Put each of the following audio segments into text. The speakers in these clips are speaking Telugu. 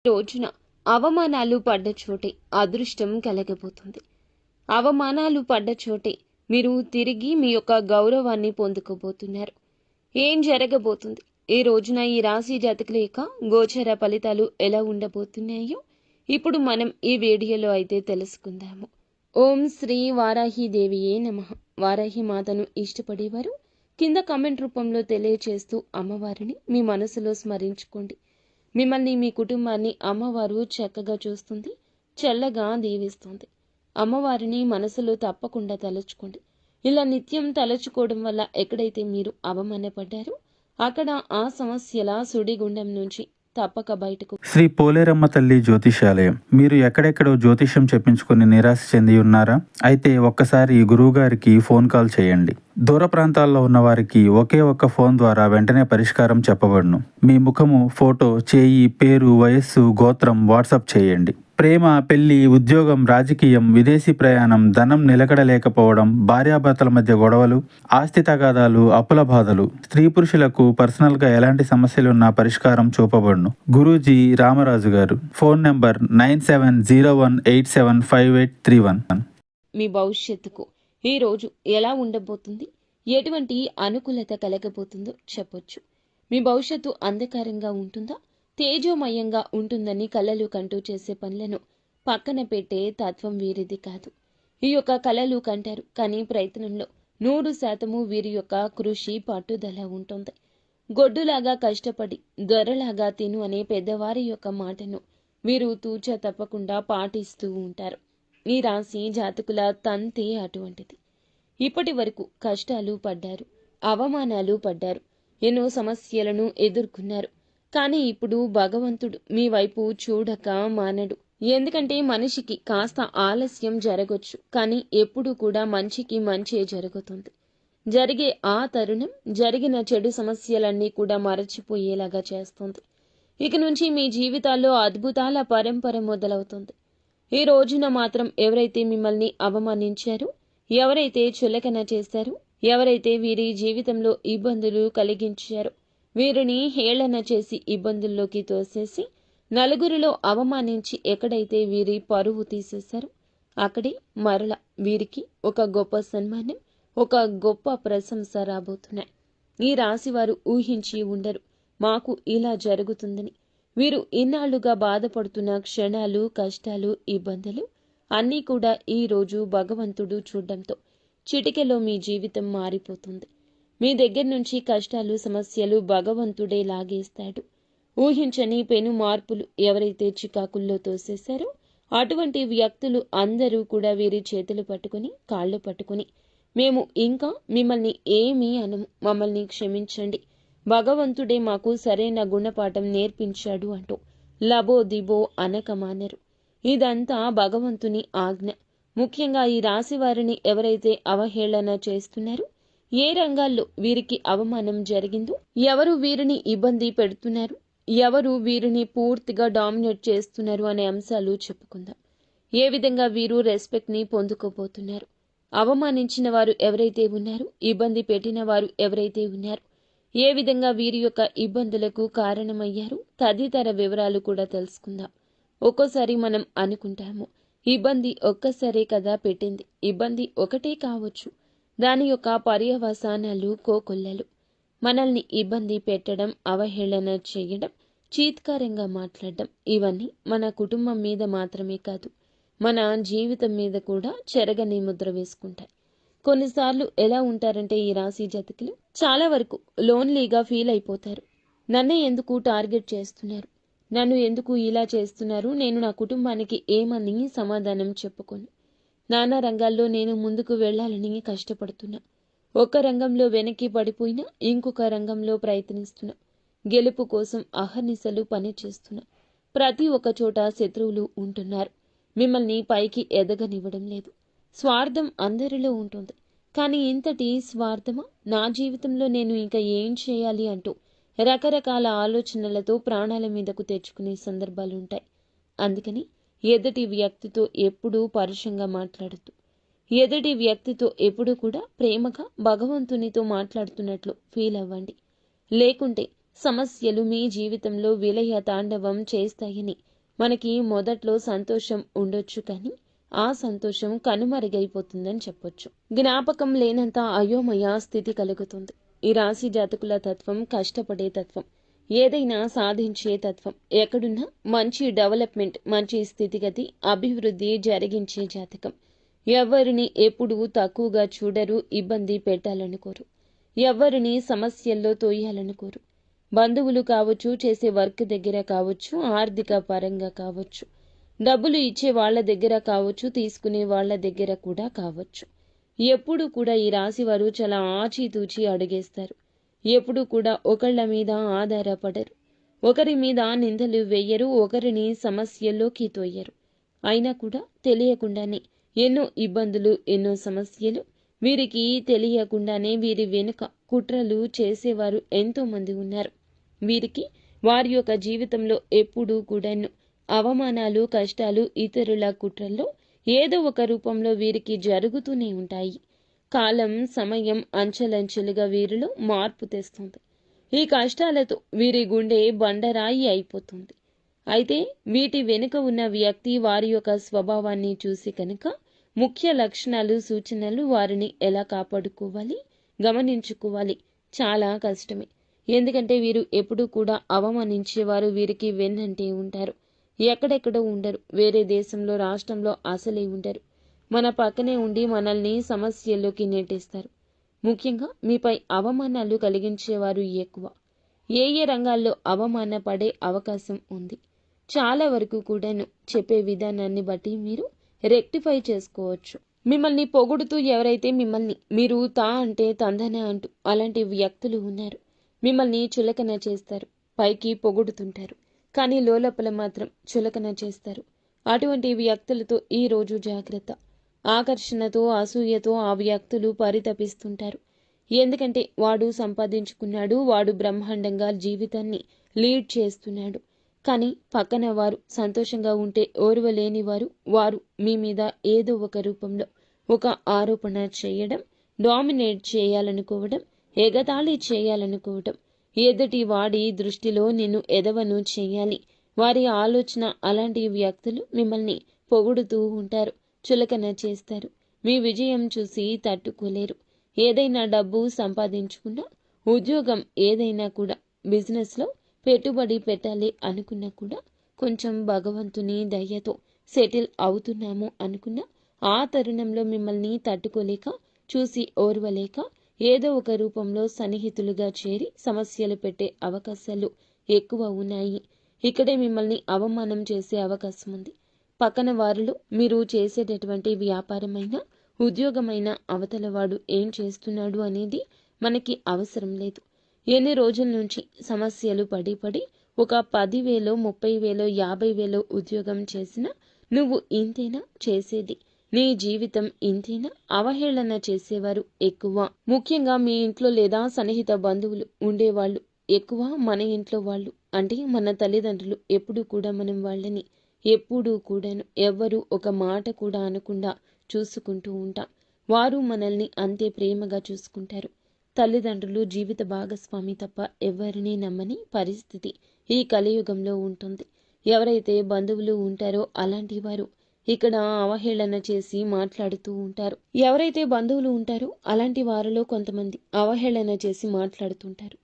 రోజున అవమానాలు పడ్డ చోటే అదృష్టం కలగబోతుంది. అవమానాలు పడ్డ చోటే మీరు తిరిగి మీ యొక్క గౌరవాన్ని పొందుకోబోతున్నారు. ఏం జరగబోతుంది, ఈ రోజున ఈ రాశి జాతకుల యొక్క గోచర ఫలితాలు ఎలా ఉండబోతున్నాయో ఇప్పుడు మనం ఈ వీడియోలో అయితే తెలుసుకుందాము. ఓం శ్రీ వారాహి దేవియే నమః. వారాహి మాతను ఇష్టపడేవారు కింద కామెంట్ రూపంలో తెలియచేస్తూ అమ్మవారిని మీ మనసులో స్మరించుకోండి. మిమ్మల్ని మీ కుటుంబాన్ని అమ్మవారు చక్కగా చూస్తుంది, చల్లగా దీవిస్తుంది. అమ్మవారిని మనసులో తప్పకుండా తలుచుకోండి. ఇలా నిత్యం తలుచుకోవడం వల్ల ఎక్కడైతే మీరు అవమానపడ్డారో అక్కడ ఆ సమస్యల సుడిగుండం నుంచి తప్పక బయటకు. శ్రీ పోలేరమ్మ తల్లి జ్యోతిషాలయం. మీరు ఎక్కడెక్కడో జ్యోతిష్యం చెప్పించుకుని నిరాశ చెంది ఉన్నారా? అయితే ఒక్కసారి గురువు గారికి ఫోన్ కాల్ చేయండి. దూర ప్రాంతాల్లో ఉన్న వారికి ఒకే ఒక్క ఫోన్ ద్వారా వెంటనే పరిష్కారం చెప్పబడును. మీ ముఖము, ఫోటో, చేయి, పేరు, వయస్సు, గోత్రం వాట్సాప్ చేయండి. ప్రేమ, పెళ్లి, ఉద్యోగం, రాజకీయం, విదేశీ ప్రయాణం, ధనం నిలకడలేకపోవడం, భార్యాభర్తల మధ్య గొడవలు, ఆస్తి తగాదాలు, అప్పుల బాధలు, స్త్రీ పురుషులకు పర్సనల్గా ఎలాంటి సమస్యలున్నా పరిష్కారం చూపబడును. గురూజీ రామరాజు గారు. Phone number 9701875831. మీ భవిష్యత్తుకు ఈ రోజు ఎలా ఉండబోతుంది, ఎటువంటి అనుకూలత కలగబోతుందో చెప్పొచ్చు. మీ భవిష్యత్తు అంధకారంగా ఉంటుందా, తేజోమయంగా ఉంటుందని కలలు కంటూ చేసే పనులను పక్కన పెట్టే తత్వం వీరిది కాదు. ఈ యొక్క కలలు కంటారు, కానీ ప్రయత్నంలో 100% వీరి యొక్క కృషి పట్టుదల ఉంటుంది. గొడ్డులాగా కష్టపడి దొరలాగా తిను అనే పెద్దవారి యొక్క మాటను వీరు తూచా తప్పకుండా పాటిస్తూ ఉంటారు. ఈ రాశి జాతకుల తంతే అటువంటిది. ఇప్పటి వరకు కష్టాలు పడ్డారు, అవమానాలు పడ్డారు, ఎన్నో సమస్యలను ఎదుర్కొన్నారు. కానీ ఇప్పుడు భగవంతుడు మీ వైపు చూడక మానడు. ఎందుకంటే మనిషికి కాస్త ఆలస్యం జరగొచ్చు, కానీ ఎప్పుడు కూడా మంచికి మంచే జరుగుతుంది. జరిగే ఆ తరుణం జరిగిన చెడు సమస్యలన్నీ కూడా మరచిపోయేలాగా చేస్తుంది. ఇక నుంచి మీ జీవితాల్లో అద్భుతాల పరంపర మొదలవుతుంది. ఈ రోజున మాత్రం ఎవరైతే మిమ్మల్ని అవమానించారో, ఎవరైతే చులకన చేశారో, ఎవరైతే వీరి జీవితంలో ఇబ్బందులు కలిగించారో, వీరిని హేళన చేసి ఇబ్బందుల్లోకి తోసేసి నలుగురిలో అవమానించి ఎక్కడైతే వీరి పరువు తీసేశారో అక్కడే మరల వీరికి ఒక గొప్ప సన్మానం, ఒక గొప్ప ప్రశంస రాబోతున్నాయి. ఈ రాశివారు ఊహించి ఉండరు మాకు ఇలా జరుగుతుందని. వీరు ఇన్నాళ్లుగా బాధపడుతున్న క్షణాలు, కష్టాలు, ఇబ్బందులు అన్నీ కూడా ఈ రోజు భగవంతుడు చూడడంతో చిటికెలో మీ జీవితం మారిపోతుంది. మీ దగ్గర నుంచి కష్టాలు, సమస్యలు భగవంతుడే లాగేస్తాడు. ఊహించని పెను మార్పులు ఎవరైతే చికాకుల్లో తోసేశారో అటువంటి వ్యక్తులు అందరూ కూడా వీరి చేతులు పట్టుకుని, కాళ్ళు పట్టుకుని, మేము ఇంకా మిమ్మల్ని ఏమీ అనము, మమ్మల్ని క్షమించండి, భగవంతుడే మాకు సరైన గుణపాఠం నేర్పించాడు అంటూ లబో దిబో అనక మానరు. ఇదంతా భగవంతుని ఆజ్ఞ. ముఖ్యంగా ఈ రాశి వారిని ఎవరైతే అవహేళన చేస్తున్నారో, ఏ రంగాల్లో వీరికి అవమానం జరిగిందో, ఎవరు వీరిని ఇబ్బంది పెడుతున్నారు, ఎవరు వీరిని పూర్తిగా డామినేట్ చేస్తున్నారు అనే అంశాలు చెప్పుకుందాం. ఏ విధంగా వీరు రెస్పెక్ట్ని పొందుకోబోతున్నారు, అవమానించిన వారు ఎవరైతే ఉన్నారో, ఇబ్బంది పెట్టిన వారు ఎవరైతే ఉన్నారో, ఏ విధంగా వీరి యొక్క ఇబ్బందులకు కారణమయ్యారు తదితర వివరాలు కూడా తెలుసుకుందాం. ఒక్కోసారి మనం అనుకుంటాము, ఇబ్బంది ఒక్కసారే కదా పెట్టింది, ఇబ్బంది ఒకటే కావచ్చు, దాని యొక్క పర్యవసానాలు కోకొల్లలు. మనల్ని ఇబ్బంది పెట్టడం, అవహేళన చేయడం, చీత్కారంగా మాట్లాడడం, ఇవన్నీ మన కుటుంబం మీద మాత్రమే కాదు, మన జీవితం మీద కూడా చెరగని ముద్ర వేసుకుంటాయి. కొన్నిసార్లు ఎలా ఉంటారంటే ఈ రాశి జాతకులు చాలా వరకు లోన్లీగా ఫీల్ అయిపోతారు. నన్నే ఎందుకు టార్గెట్ చేస్తున్నారు, నన్ను ఎందుకు ఇలా చేస్తున్నారు, నేను నా కుటుంబానికి ఏమని సమాధానం చెప్పుకోను. నానా రంగాల్లో నేను ముందుకు వెళ్లాలని కష్టపడుతున్నా, ఒక రంగంలో వెనక్కి పడిపోయినా ఇంకొక రంగంలో ప్రయత్నిస్తున్నా, గెలుపు కోసం అహర్నిశలు పనిచేస్తున్నా. ప్రతి ఒక్క చోట శత్రువులు ఉంటున్నారు, మిమ్మల్ని పైకి ఎదగనివ్వడం లేదు. స్వార్థం అందరిలో ఉంటుంది, కానీ ఇంతటి స్వార్థమా, నా జీవితంలో నేను ఇంకా ఏం చేయాలి అంటూ రకరకాల ఆలోచనలతో ప్రాణాల మీదకు తెచ్చుకునే సందర్భాలుంటాయి. అందుకని ఎదుటి వ్యక్తితో ఎప్పుడూ పరుషంగా మాట్లాడద్దు. ఎదుటి వ్యక్తితో ఎప్పుడూ కూడా ప్రేమగా భగవంతునితో మాట్లాడుతున్నట్లు ఫీల్ అవ్వండి. లేకుంటే సమస్యలు మీ జీవితంలో విలయ తాండవం చేస్తాయని మనకి మొదట్లో సంతోషం ఉండొచ్చు, కానీ ఆ సంతోషం కనుమరుగైపోతుందని చెప్పొచ్చు. జ్ఞాపకం లేనంత అయోమయ స్థితి కలుగుతుంది. ఈ రాశి జాతకుల తత్వం కష్టపడే తత్వం, ఏదైనా సాధించే తత్వం, ఎక్కడున్నా మంచి డెవలప్మెంట్, మంచి స్థితిగతి, అభివృద్ధి జరిగించే జాతకం. ఎవరిని ఎప్పుడూ తక్కువగా చూడరు, ఇబ్బంది పెట్టాలనుకోరు, ఎవరిని సమస్యల్లో తోయాలనుకోరు. బంధువులు కావచ్చు, చేసే వర్క్ దగ్గర కావచ్చు, ఆర్థిక పరంగా కావచ్చు, డబ్బులు ఇచ్చే వాళ్ళ దగ్గర కావచ్చు, తీసుకునే వాళ్ళ దగ్గర కూడా కావచ్చు. ఎప్పుడు కూడా ఈ రాశి వారు చాలా ఆచితూచి అడుగేస్తారు. ఎప్పుడు కూడా ఒకళ్ళ మీద ఆధారపడరు, ఒకరి మీద నిందలు వేయరు, ఒకరిని సమస్యల్లోకి తోయరు. అయినా కూడా తెలియకుండానే ఎన్నో ఇబ్బందులు, ఎన్నో సమస్యలు, వీరికి తెలియకుండానే వీరి వెనుక కుట్రలు చేసేవారు ఎంతో మంది ఉన్నారు. వీరికి వారి యొక్క జీవితంలో ఎప్పుడూ కూడాను అవమానాలు, కష్టాలు, ఇతరుల కుట్రల్లో ఏదో ఒక రూపంలో వీరికి జరుగుతూనే ఉంటాయి. కాలం, సమయం అంచెలంచెలుగా వీరిలో మార్పు తెస్తుంది. ఈ కష్టాలతో వీరి గుండె బండరాయి అయిపోతుంది. అయితే వీటి వెనుక ఉన్న వ్యక్తి వారి యొక్క స్వభావాన్ని చూసి కనుక ముఖ్య లక్షణాలు, సూచనలు, వారిని ఎలా కాపాడుకోవాలి, గమనించుకోవాలి చాలా కష్టమే. ఎందుకంటే వీరు ఎప్పుడూ కూడా అవమానించేవారు వీరికి వెన్నంటే ఉంటారు. ఎక్కడెక్కడో ఉండరు, వేరే దేశంలో, రాష్ట్రంలో అసలే ఉండరు. మన పక్కనే ఉండి మనల్ని సమస్యల్లోకి నెట్టేస్తారు. ముఖ్యంగా మీపై అవమానాలు కలిగించేవారు ఎక్కువ. ఏ ఏ రంగాల్లో అవమాన పడే అవకాశం ఉంది, చాలా వరకు కూడాను చెప్పే విధానాన్ని బట్టి మీరు రెక్టిఫై చేసుకోవచ్చు. మిమ్మల్ని పొగుడుతూ ఎవరైతే మిమ్మల్ని మీరు తా అంటే తందన అంటూ అలాంటి వ్యక్తులు ఉన్నారు. మిమ్మల్ని చులకన చేస్తారు, పైకి పొగుడుతుంటారు, కానీ లోపల మాత్రం చులకన చేస్తారు. అటువంటి వ్యక్తులతో ఈ రోజు జాగ్రత్త. ఆకర్షణతో, అసూయతో ఆ వ్యక్తులు పరితపిస్తుంటారు. ఎందుకంటే వాడు సంపాదించుకున్నాడు, వాడు బ్రహ్మాండంగా జీవితాన్ని లీడ్ చేస్తున్నాడు. కానీ పక్కన వారు సంతోషంగా ఉంటే ఓర్వలేని వారు మీ మీద ఏదో ఒక రూపంలో ఒక ఆరోపణ చేయడం, డామినేట్ చేయాలనుకోవడం, ఎగతాళి చేయాలనుకోవడం, ఎదుటి వాడి దృష్టిలో నిన్ను ఎదవను చేయాలి. వారి ఆలోచన అలాంటి వ్యక్తులు మిమ్మల్ని పొగుడుతూ ఉంటారు, చులకన చేస్తారు. మీ విజయం చూసి తట్టుకోలేరు. ఏదైనా డబ్బు సంపాదించుకున్నా, ఉద్యోగం ఏదైనా కూడా, బిజినెస్లో పెట్టుబడి పెట్టాలి అనుకున్నా కూడా, కొంచెం భగవంతుని దయతో సెటిల్ అవుతున్నాము అనుకున్నా, ఆ తరుణంలో మిమ్మల్ని తట్టుకోలేక, చూసి ఓర్వలేక ఏదో ఒక రూపంలో సన్నిహితులుగా చేరి సమస్యలు పెట్టే అవకాశాలు ఎక్కువ ఉన్నాయి. ఇక్కడే మిమ్మల్ని అవమానం చేసే అవకాశం ఉంది. పక్కన వారిలో మీరు చేసేటటువంటి వ్యాపారమైన, ఉద్యోగమైన అవతల వాడు ఏం చేస్తున్నాడు అనేది మనకి అవసరం లేదు. ఎన్ని రోజుల నుంచి సమస్యలు పడి ఒక 10,000, 30,000, 50,000 ఉద్యోగం చేసినా నువ్వు ఇంతేనా చేసేది, నీ జీవితం ఇంతేనా, అవహేళన చేసేవారు ఎక్కువ. ముఖ్యంగా మీ ఇంట్లో లేదా సన్నిహిత బంధువులు ఉండేవాళ్ళు ఎక్కువ. మన ఇంట్లో వాళ్ళు అంటే మన తల్లిదండ్రులు ఎప్పుడూ కూడా మనం వాళ్ళని ఎప్పుడూ కూడాను ఎవ్వరూ ఒక మాట కూడా అనకుండా చూసుకుంటూ ఉంటాం. వారు మనల్ని అంతే ప్రేమగా చూసుకుంటారు. తల్లిదండ్రులు జీవిత భాగస్వామి తప్ప ఎవరినీ నమ్మని పరిస్థితి ఈ కలియుగంలో ఉంటుంది. ఎవరైతే బంధువులు ఉంటారో అలాంటి వారు ఇక్కడ అవహేళన చేసి మాట్లాడుతూ ఉంటారు. ఎవరైతే బంధువులు ఉంటారో అలాంటి వారిలో కొంతమంది అవహేళన చేసి మాట్లాడుతుంటారు.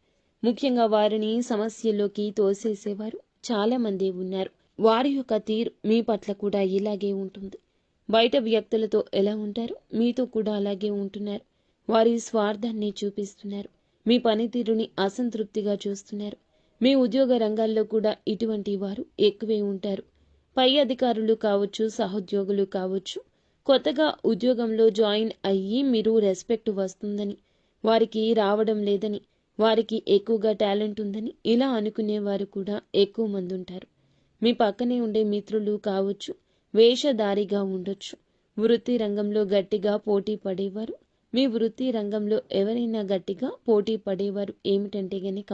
ముఖ్యంగా వారిని సమస్యల్లోకి తోసేసేవారు చాలా మంది ఉన్నారు. వారి యొక్క తీరు మీ పట్ల కూడా ఇలాగే ఉంటుంది. బయట వ్యక్తులతో ఎలా ఉంటారో మీతో కూడా అలాగే ఉంటున్నారు. వారి స్వార్థాన్ని చూపిస్తున్నారు. మీ పనితీరుని అసంతృప్తిగా చూస్తున్నారు. మీ ఉద్యోగ రంగాల్లో కూడా ఇటువంటి వారు ఎక్కువే ఉంటారు. పై అధికారులు కావచ్చు, సహోద్యోగులు కావచ్చు, కొత్తగా ఉద్యోగంలో జాయిన్ అయ్యి మీరు రెస్పెక్ట్ వస్తుందని, వారికి రావడం లేదని, వారికి ఎక్కువగా టాలెంట్ ఉందని ఇలా అనుకునేవారు కూడా ఎక్కువ మంది ఉంటారు. మీ పక్కనే ఉండే మిత్రులు కావచ్చు, వేషధారిగా ఉండొచ్చు. వృత్తి రంగంలో గట్టిగా పోటీ పడేవారు, మీ వృత్తి రంగంలో ఎవరైనా గట్టిగా పోటీ పడేవారు ఏమిటంటే గనక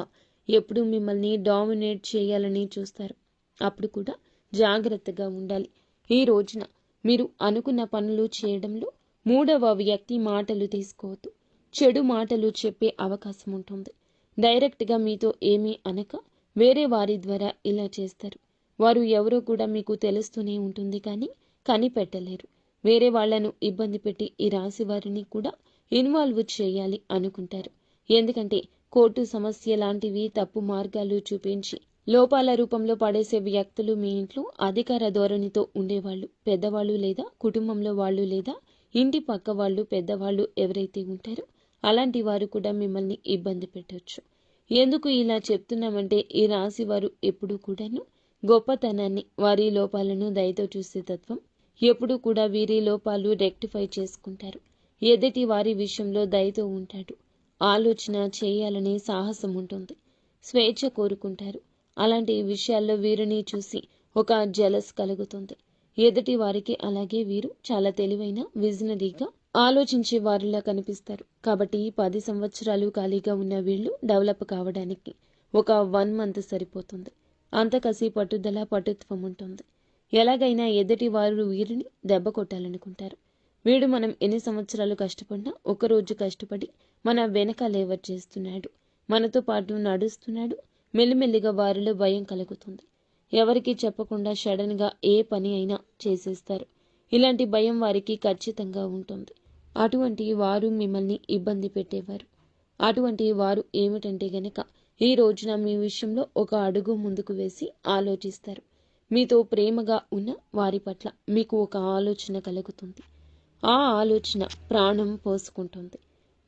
ఎప్పుడు మిమ్మల్ని డామినేట్ చేయాలని చూస్తారు. అప్పుడు కూడా జాగ్రత్తగా ఉండాలి. ఈ రోజున మీరు అనుకున్న పనులు చేయడంలో మూడవ వ్యక్తి మాటలు తీసుకోవద్దు. చెడు మాటలు చెప్పే అవకాశం ఉంటుంది. డైరెక్ట్గా మీతో ఏమీ అనక వేరే వారి ద్వారా ఇలా చేస్తారు. వారు ఎవరో కూడా మీకు తెలుస్తూనే ఉంటుంది, కానీ కనిపెట్టలేరు. వేరే వాళ్లను ఇబ్బంది పెట్టి ఈ రాశి వారిని కూడా ఇన్వాల్వ్ చేయాలి అనుకుంటారు. ఎందుకంటే కోర్టు సమస్య లాంటివి తప్పు మార్గాలు చూపించి లోపాల రూపంలో పడేసే వ్యక్తులు మీ ఇంట్లో అధికార ధోరణితో ఉండేవాళ్ళు, పెద్దవాళ్ళు లేదా కుటుంబంలో వాళ్ళు లేదా ఇంటి పక్క వాళ్ళు పెద్దవాళ్ళు ఎవరైతే ఉంటారో అలాంటి వారు కూడా మిమ్మల్ని ఇబ్బంది పెట్టవచ్చు. ఎందుకు ఇలా చెప్తున్నామంటే ఈ రాశి వారు ఎప్పుడూ కూడాను గొప్పతనాన్ని, వారి లోపాలను దయతో చూసే తత్వం, ఎప్పుడూ కూడా వీరి లోపాలు రెక్టిఫై చేసుకుంటారు. ఎదుటి వారి విషయంలో దయతో ఉంటాడు. ఆలోచన చేయాలనే సాహసం ఉంటుంది. స్వేచ్ఛ కోరుకుంటారు. అలాంటి విషయాల్లో వీరిని చూసి ఒక జెలస్ కలుగుతుంది. ఎదుటి వారికి అలాగే వీరు చాలా తెలివైన, విజనరీగా ఆలోచించే వారిలా కనిపిస్తారు. కాబట్టి 10 సంవత్సరాలు ఖాళీగా ఉన్న వీళ్ళు డెవలప్ కావడానికి ఒక 1 మంత్ సరిపోతుంది. అంత కసి, పట్టుదల, పటుత్వం ఉంటుంది. ఎలాగైనా ఎదుటి వారు వీరిని దెబ్బ కొట్టాలనుకుంటారు. వీడు మనం ఎన్ని సంవత్సరాలు కష్టపడినా ఒకరోజు కష్టపడి మన వెనక లేవర్ చేస్తున్నాడు, మనతో పాటు నడుస్తున్నాడు. మెల్లిమెల్లిగా వారిలో భయం కలుగుతుంది. ఎవరికి చెప్పకుండా సడన్గా ఏ పని అయినా చేసేస్తారు. ఇలాంటి భయం వారికి ఖచ్చితంగా ఉంటుంది. అటువంటి వారు మిమ్మల్ని ఇబ్బంది పెట్టేవారు. అటువంటి వారు ఏమిటంటే గనక ఈ రోజున మీ విషయంలో ఒక అడుగు ముందుకు వేసి ఆలోచిస్తారు. మీతో ప్రేమగా ఉన్న వారి పట్ల మీకు ఒక ఆలోచన కలుగుతుంది. ఆ ఆలోచన ప్రాణం పోసుకుంటుంది.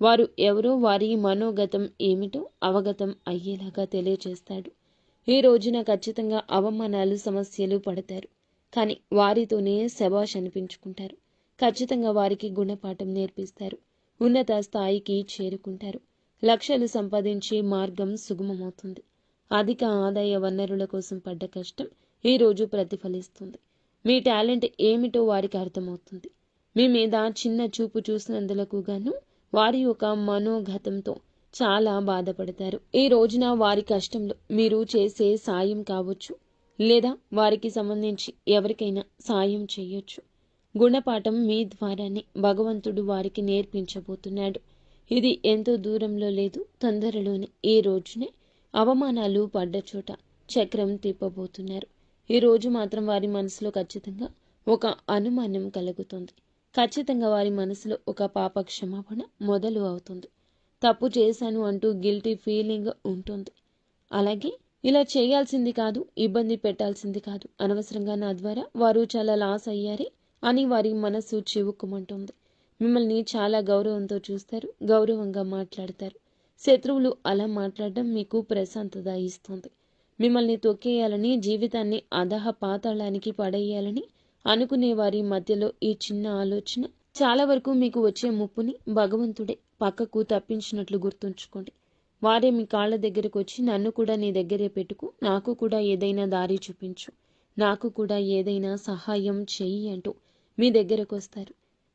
వారు ఎవరో వారి మనోగతం ఏమిటో అవగతం అయ్యేలాగా తెలియచేస్తాడు. ఈ రోజున ఖచ్చితంగా అవమానాలు, సమస్యలు పడతారు. కానీ వారితోనే శబాష్ అనిపించుకుంటారు. ఖచ్చితంగా వారికి గుణపాఠం నేర్పిస్తారు. ఉన్నత స్థాయికి చేరుకుంటారు. లక్షలు సంపాదించే మార్గం సుగమమవుతుంది. అధిక ఆదాయ వనరుల కోసం పడ్డ కష్టం ఈ రోజు ప్రతిఫలిస్తుంది. మీ టాలెంట్ ఏమిటో వారికి అర్థమవుతుంది. మీ మీద చిన్న చూపు చూసినందులకు గాను వారి యొక్క మనోగతంతో చాలా బాధపడతారు. ఈ రోజున వారి కష్టంలో మీరు చేసే సాయం కావచ్చు, లేదా వారికి సంబంధించి ఎవరికైనా సాయం చేయొచ్చు. గుణపాఠం మీ ద్వారానే భగవంతుడు వారికి నేర్పించబోతున్నాడు. ఇది ఎంతో దూరంలో లేదు, తొందరలోనే ఈ రోజునే అవమానాలు పడ్డ చోట చక్రం తిప్పబోతున్నారు. ఈ రోజు మాత్రం వారి మనసులో ఖచ్చితంగా ఒక అనుమానం కలుగుతుంది. ఖచ్చితంగా వారి మనసులో ఒక పాప క్షమాపణ మొదలు అవుతుంది. తప్పు చేశాను అంటూ గిల్టీ ఫీలింగ్ ఉంటుంది. అలాగే ఇలా చేయాల్సింది కాదు, ఇబ్బంది పెట్టాల్సింది కాదు, అనవసరంగా నా ద్వారా వారు చాలా లాస్ అయ్యారే అని వారి మనసు చివుక్కుమంటుంది. మిమ్మల్ని చాలా గౌరవంతో చూస్తారు, గౌరవంగా మాట్లాడతారు. శత్రువులు అలా మాట్లాడడం మీకు ప్రశాంతత ఇస్తుంది. మిమ్మల్ని తొక్కేయాలని, జీవితాన్ని అధః పాతాళానికి పడేయాలని అనుకునే వారి మధ్యలో ఈ చిన్న ఆలోచన చాలా వరకు మీకు వచ్చే ముప్పుని భగవంతుడే పక్కకు తప్పించినట్లు గుర్తుంచుకోండి. వారే మీ కాళ్ళ దగ్గరకు వచ్చి నన్ను కూడా నీ దగ్గరే పెట్టుకు, నాకు కూడా ఏదైనా దారి చూపించు, నాకు కూడా ఏదైనా సహాయం చెయ్యి అంటూ మీ దగ్గరకు వస్తారు.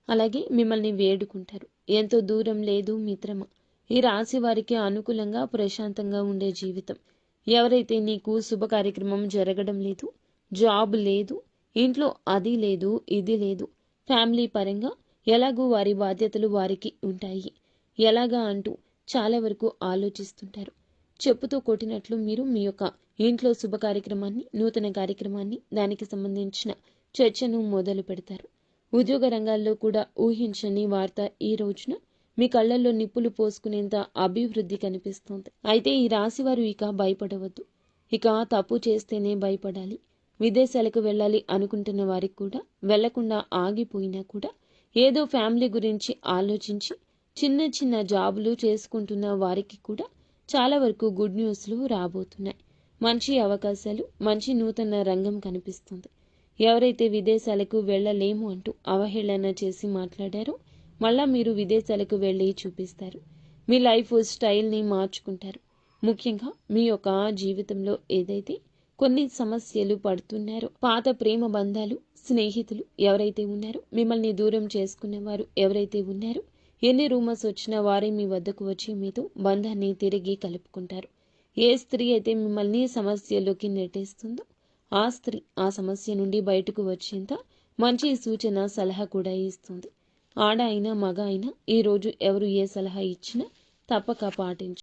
అలాగే మిమ్మల్ని వేడుకుంటారు. ఎంతో దూరం లేదు మిత్రమా, ఈ రాశి వారికి అనుకూలంగా ప్రశాంతంగా ఉండే జీవితం. ఎవరైతే నీకు శుభ కార్యక్రమం జరగడం లేదు, జాబ్ లేదు, ఇంట్లో అది లేదు, ఇది లేదు, ఫ్యామిలీ పరంగా ఎలాగూ వారి బాధ్యతలు వారికి ఉంటాయి, ఎలాగా అంటూ చాలా వరకు ఆలోచిస్తుంటారు. చెప్పుతో కొట్టినట్లు మీరు మీ యొక్క ఇంట్లో శుభ కార్యక్రమాన్ని, నూతన కార్యక్రమాన్ని, దానికి సంబంధించిన చర్చను మొదలు పెడతారు. ఉద్యోగ రంగాల్లో కూడా ఊహించని వార్త ఈ రోజున మీ కళ్ళల్లో నిప్పులు పోసుకునేంత అభివృద్ధి కనిపిస్తోంది. అయితే ఈ రాశివారు ఇక భయపడవద్దు. ఇక తప్పు చేస్తేనే భయపడాలి. విదేశాలకు వెళ్ళాలి అనుకుంటున్న వారికి కూడా, వెళ్లకుండా ఆగిపోయినా కూడా, ఏదో ఫ్యామిలీ గురించి ఆలోచించి చిన్న చిన్న జాబులు చేసుకుంటున్న వారికి కూడా చాలా వరకు గుడ్ న్యూస్లు రాబోతున్నాయి. మంచి అవకాశాలు, మంచి నూతన రంగం కనిపిస్తుంది. ఎవరైతే విదేశాలకు వెళ్ళలేము అంటూ అవహేళన చేసి మాట్లాడారో మళ్ళా మీరు విదేశాలకు వెళ్ళి చూపిస్తారు. మీ లైఫ్ స్టైల్ని మార్చుకుంటారు. ముఖ్యంగా మీ యొక్క జీవితంలో ఏదైతే కొన్ని సమస్యలు పడుతున్నారో, పాత ప్రేమ బంధాలు, స్నేహితులు ఎవరైతే ఉన్నారో, మిమ్మల్ని దూరం చేసుకునేవారు ఎవరైతే ఉన్నారో, ఎన్ని రూమర్స్ వచ్చినా వారే మీ వద్దకు వచ్చి మీతో బంధాన్ని తిరిగి కలుపుకుంటారు. ఏ స్త్రీ అయితే మిమ్మల్ని సమస్యలోకి నెట్టేస్తుందో ఆ స్త్రీ ఆ సమస్య నుండి బయటకు వచ్చేంత మంచి సూచన, సలహా కూడా ఇస్తుంది. ఆడ అయినా మగ అయినా ఈరోజు ఎవరు ఏ సలహా ఇచ్చినా తప్పక పాటించు.